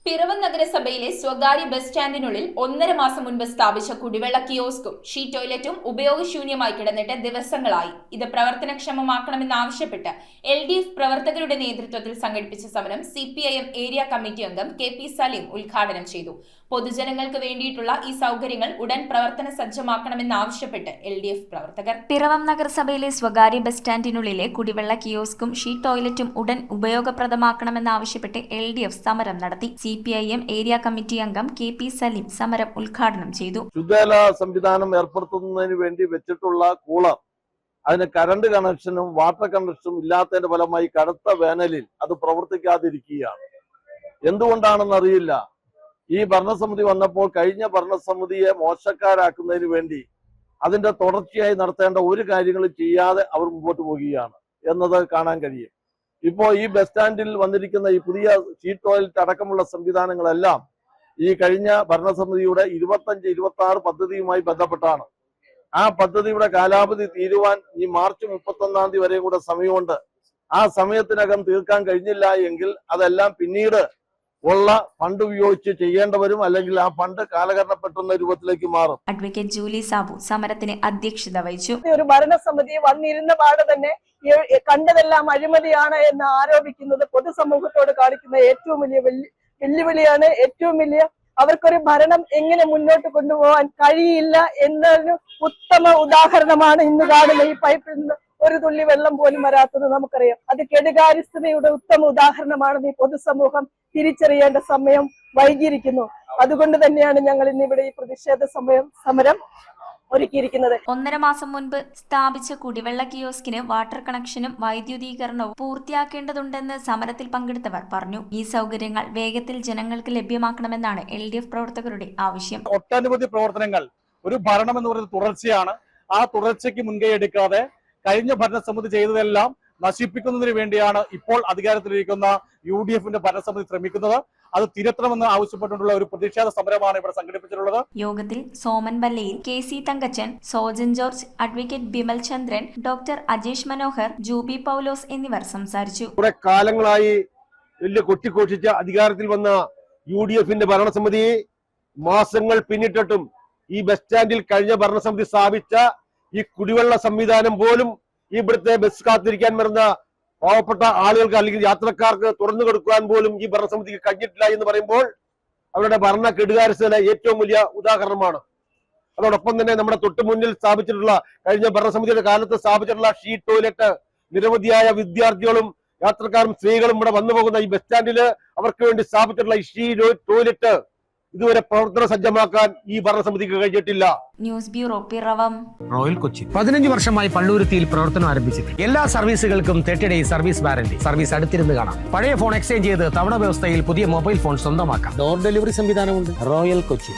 പിറവം നഗരസഭയിലെ സ്വകാര്യ ബസ് സ്റ്റാൻഡിനുള്ളിൽ 1.5 മാസം മുൻപ് സ്ഥാപിച്ച കുടിവെള്ള കിയോസ്കും ഷീറ്റ് ടോയ്ലറ്റും ഉപയോഗശൂന്യമായി കിടന്നിട്ട് ദിവസങ്ങളായി. ഇത് പ്രവർത്തനക്ഷമമാക്കണമെന്നാവശ്യപ്പെട്ട് LDF പ്രവർത്തകരുടെ നേതൃത്വത്തിൽ സംഘടിപ്പിച്ച സമരം CPIM ഏരിയ കമ്മിറ്റി അംഗം KP സലീം ഉദ്ഘാടനം ചെയ്തു. പൊതുജനങ്ങൾക്ക് വേണ്ടിയിട്ടുള്ള ഈ സൗകര്യങ്ങൾ ഉടൻ പ്രവർത്തന സജ്ജമാക്കണമെന്നാവശ്യപ്പെട്ട് LDF പ്രവർത്തകർ പിറവം നഗരസഭയിലെ സ്വകാര്യ ബസ് സ്റ്റാൻഡിനുള്ളിലെ കുടിവെള്ള കിയോസ്കും ഷീറ്റ് ടോയ്ലറ്റും ഉടൻ ഉപയോഗപ്രദമാക്കണമെന്നാവശ്യപ്പെട്ട് LDF സമരം നടത്തി. CPIM ഏരിയ കമ്മിറ്റി അംഗം KP സലീം സമരം ഉദ്ഘാടനം ചെയ്തു. ശുദ്ധജല സംവിധാനം ഏർപ്പെടുത്തുന്നതിന് വേണ്ടി വെച്ചിട്ടുള്ള കൂളർ അതിന് കറണ്ട് കണക്ഷനും വാട്ടർ കണക്ഷനും ഇല്ലാത്തതിന്റെ ഫലമായി കടുത്ത വേനലിൽ അത് പ്രവർത്തിക്കാതിരിക്കുകയാണ്. എന്തുകൊണ്ടാണെന്നറിയില്ല. ഈ ഭരണസമിതി വന്നപ്പോൾ കഴിഞ്ഞ ഭരണസമിതിയെ മോശക്കാരാക്കുന്നതിന് വേണ്ടി അതിന്റെ തുടർച്ചയായി നടത്തേണ്ട ഒരു കാര്യങ്ങളും ചെയ്യാതെ അവർ മുമ്പോട്ട് പോവുകയാണ് എന്നത് കാണാൻ കഴിയും. ഇപ്പോൾ ഈ ബസ് സ്റ്റാൻഡിൽ വന്നിരിക്കുന്ന ഈ പുതിയ ഷീറ്റ് ടോയ്ലറ്റ് അടക്കമുള്ള സംവിധാനങ്ങളെല്ലാം ഈ കഴിഞ്ഞ ഭരണസമിതിയുടെ 25-26 പദ്ധതിയുമായി ബന്ധപ്പെട്ടാണ്. ആ പദ്ധതിയുടെ കാലാവധി തീരുവാൻ ഈ മാർച്ച് 31-ാം തീയതി വരെയും കൂടെ സമയമുണ്ട്. ആ സമയത്തിനകം തീർക്കാൻ കഴിഞ്ഞില്ല എങ്കിൽ അതെല്ലാം പിന്നീട് ഉള്ള ഫണ്ട് ഉപയോഗിച്ച് ചെയ്യേണ്ടവരും, അല്ലെങ്കിൽ ആ ഫണ്ട് കാലഹരണപ്പെട്ടുന്ന രൂപത്തിലേക്ക് മാറും. അഡ്വക്കേറ്റ് ജൂലി സാബു സമരത്തിന് അധ്യക്ഷത വഹിച്ചു. ഒരു ഭരണസമിതി വന്നിരുന്ന പാട് തന്നെ കണ്ടതെല്ലാം അഴിമതിയാണ് എന്ന് ആരോപിക്കുന്നത് പൊതുസമൂഹത്തോട് കാണിക്കുന്ന ഏറ്റവും വലിയ വെല്ലുവിളിയാണ്. ഏറ്റവും വലിയ അവർക്കൊരു ഭരണം എങ്ങനെ മുന്നോട്ട് കൊണ്ടുപോകാൻ കഴിയില്ല എന്നതിന് ഉത്തമ ഉദാഹരണമാണ് ഇന്ന് കാണുന്ന ഈ പൈപ്പിൽ നിന്ന് ഒരു തുള്ളി വെള്ളം പോലും വരാത്തത് നമുക്കറിയാം. അത് കെടുകാര്യസ്ഥതയുടെ ഉത്തമ ഉദാഹരണമാണെന്ന് ഈ പൊതുസമൂഹം തിരിച്ചറിയേണ്ട സമയം വൈകിയിരിക്കുന്നു. അതുകൊണ്ട് തന്നെയാണ് ഞങ്ങൾ ഇന്നിവിടെ ഈ പ്രതിഷേധ സമരം ഒരുക്കിയിരിക്കുന്നത്. 1.5 മാസം മുൻപ് സ്ഥാപിച്ച കുടിവെള്ള കിയോസ്കിന് വാട്ടർ കണക്ഷനും വൈദ്യുതീകരണവും പൂർത്തിയാക്കേണ്ടതുണ്ടെന്ന് സമരത്തിൽ പങ്കെടുത്തവർ പറഞ്ഞു. ഈ സൗകര്യങ്ങൾ വേഗത്തിൽ ജനങ്ങൾക്ക് ലഭ്യമാക്കണമെന്നാണ് LDF പ്രവർത്തകരുടെ ആവശ്യം. ഒട്ടനവധി പ്രവർത്തനങ്ങൾ ഒരു ഭരണം എന്ന് പറയുന്നത് തുടർച്ചയാണ്. ആ തുടർച്ചയ്ക്ക് മുൻകൈ എടുക്കാതെ കഴിഞ്ഞ ഭരണസമിതി ചെയ്തതെല്ലാം നശിപ്പിക്കുന്നതിന് വേണ്ടിയാണ് ഇപ്പോൾ അധികാരത്തിലിരിക്കുന്ന UDF-ന്റെ ഭരണസമിതി ശ്രമിക്കുന്നത്. അത് തിരുത്തണമെന്ന് ആവശ്യപ്പെട്ടുള്ള ഒരു പ്രതിഷേധ സമരമാണ് ഇവിടെ സംഘടിപ്പിച്ചിട്ടുള്ളത്. യോഗത്തിൽ Soman Ballayil, KC Thankachan, Sojan George, advocate Bimal Chandran, doctor Ajesh Manohar, Jubi Paulose എന്നിവർ സംസാരിച്ചു. കുറെ കാലങ്ങളായി വലിയ കൊട്ടിഘോഷിച്ച അധികാരത്തിൽ വന്ന UDF-ന്റെ ഭരണസമിതി മാസങ്ങൾ പിന്നിട്ടിട്ടും ഈ ബസ് സ്റ്റാൻഡിൽ കഴിഞ്ഞ ഭരണസമിതി സ്ഥാപിച്ച ഈ കുടിവെള്ള സംവിധാനം പോലും ഇവിടുത്തെ ബസ് കാത്തിരിക്കാൻ വരുന്ന പാവപ്പെട്ട ആളുകൾക്ക് അല്ലെങ്കിൽ യാത്രക്കാർക്ക് തുറന്നു കൊടുക്കാൻ പോലും ഈ ഭരണസമിതിക്ക് കഴിഞ്ഞിട്ടില്ല എന്ന് പറയുമ്പോൾ അവരുടെ ഭരണ കെടുകാര്യസ്ഥത ഏറ്റവും വലിയ ഉദാഹരണമാണ്. അതോടൊപ്പം തന്നെ നമ്മുടെ തൊട്ടു മുന്നിൽ സ്ഥാപിച്ചിട്ടുള്ള കഴിഞ്ഞ ഭരണസമിതിയുടെ കാലത്ത് സ്ഥാപിച്ചിട്ടുള്ള ഷീറ്റ് ടോയ്ലറ്റ് നിരവധിയായ വിദ്യാർത്ഥികളും യാത്രക്കാരും സ്ത്രീകളും ഇവിടെ വന്നു പോകുന്ന ഈ ബസ് സ്റ്റാൻഡില് അവർക്ക് വേണ്ടി സ്ഥാപിച്ചിട്ടുള്ള ഈ ഷീറ്റ് ടോയ്ലറ്റ് ഇതുവരെ പ്രവർത്തന സജ്ജമാക്കാൻ ഈ ഭരണസമിതിക്ക് കഴിഞ്ഞിട്ടില്ല. News bureau, Piravom. Royal Kochi 15 വർഷമായി പള്ളുരുത്തിയിൽ പ്രവർത്തനം ആരംഭിച്ചിട്ടുണ്ട്. എല്ലാ സർവീസുകൾക്കും 30 ഡേയ്സ് സർവീസ് വാറന്റി. സർവീസ് അടുത്തിരുന്ന് കാണാം. പഴയ ഫോൺ എക്സ്ചേഞ്ച് ചെയ്ത് തവണ വ്യവസ്ഥയിൽ പുതിയ മൊബൈൽ ഫോൺ സ്വന്തമാക്കാം. ഡോർ ഡെലിവറി സംവിധാനമുണ്ട്. റോയൽ കൊച്ചി.